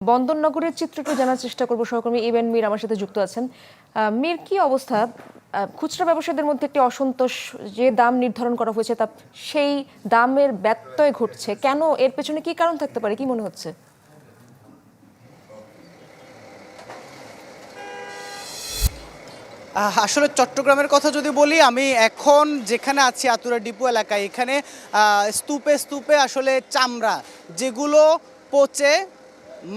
বন্দরনগরের চিত্র একটু জানার চেষ্টা করব। সহকর্মী ইবেন মীর আমার সাথে যুক্ত আছেন। মীর, কি অবস্থা? খুচরা ব্যবসায়ীদের মধ্যে একটি অসন্তোষ, যে দাম নির্ধারণ করা হয়েছে তা সেই দামের ব্যত্যয় ঘটছে কেন? এর পেছনে কি কারণ থাকতে পারে, কি মনে হচ্ছে? আসলে চট্টগ্রামের কথা যদি বলি, আমি এখন যেখানে আছি আতুরা ডিপো এলাকায়, এখানে স্তূপে স্তূপে আসলে চামড়া যেগুলো পচে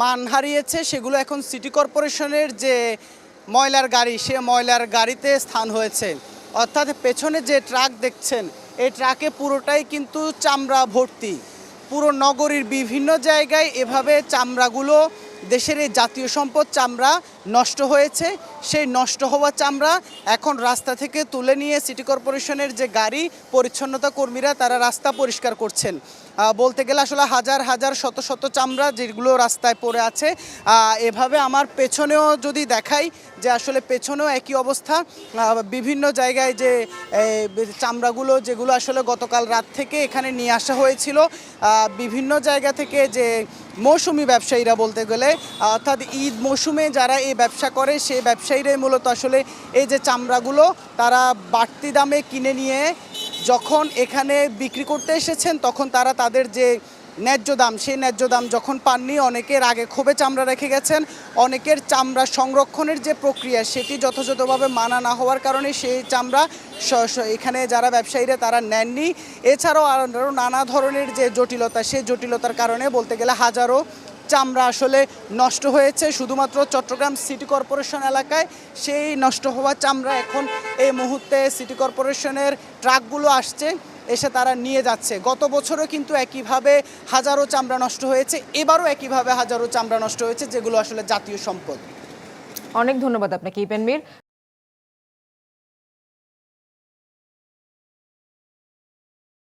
মান হারিয়েছে সেগুলো এখন সিটি কর্পোরেশনের যে ময়লার গাড়ি, সে ময়লার গাড়িতে স্থান হয়েছে। অর্থাৎ পেছনে যে ট্রাক দেখছেন, এই ট্রাকে পুরোটাই কিন্তু চামড়া ভর্তি। পুরো নগরীর বিভিন্ন জায়গায় এভাবে চামড়াগুলো, দেশের এই জাতীয় সম্পদ চামড়া নষ্ট হয়েছে। সেই নষ্ট হওয়া চামড়া এখন রাস্তা থেকে তুলে নিয়ে সিটি কর্পোরেশনের যে গাড়ি, পরিচ্ছন্নতা কর্মীরা তারা রাস্তা পরিষ্কার করছেন। বলতে গেলে আসলে হাজার হাজার শত শত চামড়া যেগুলো রাস্তায় পড়ে আছে। এভাবে আমার পেছনেও যদি দেখাই, যে আসলে পেছনেও একই অবস্থা। বিভিন্ন জায়গায় যে চামড়াগুলো যেগুলো আসলে গতকাল রাত থেকে এখানে নিয়ে আসা হয়েছিল, বিভিন্ন জায়গা থেকে যে মৌসুমি ব্যবসায়ীরা, বলতে গেলে অর্থাৎ ঈদ মৌসুমে যারা এই ব্যবসা করে সেই ব্যবসায়ীরাই মূলত আসলে এই যে চামড়াগুলো তারা বাড়তি দামে কিনে নিয়ে যখন এখানে বিক্রি করতে এসেছেন, তখন তারা তাদের যে ন্যায্য দাম, সেই ন্যায্য দাম যখন পাননি, অনেকের আগে ক্ষোভে চামড়া রেখে গেছেন। অনেকের চামড়া সংরক্ষণের যে প্রক্রিয়া, সেটি যথাযথভাবে মানা না হওয়ার কারণে সেই চামড়া এখানে যারা ব্যবসায়ীরা তারা নেননি। এছাড়াও আরও নানা ধরনের যে জটিলতা, সেই জটিলতার কারণে বলতে গেলে হাজারো চামড়া আসলে নষ্ট হয়েছে শুধুমাত্র চট্টগ্রাম সিটি কর্পোরেশন এলাকায়। সেই নষ্ট হওয়া চামড়া এখন এই মুহূর্তে সিটি কর্পোরেশনের ট্রাকগুলো আসছে, এসে তারা নিয়ে যাচ্ছে। গত বছরও কিন্তু একইভাবে হাজারো চামড়া নষ্ট হয়েছে, এবারও একইভাবে হাজারো চামড়া নষ্ট হয়েছে, যেগুলো আসলে জাতীয় সম্পদ। অনেক ধন্যবাদ আপনাকে ইবেন মীর।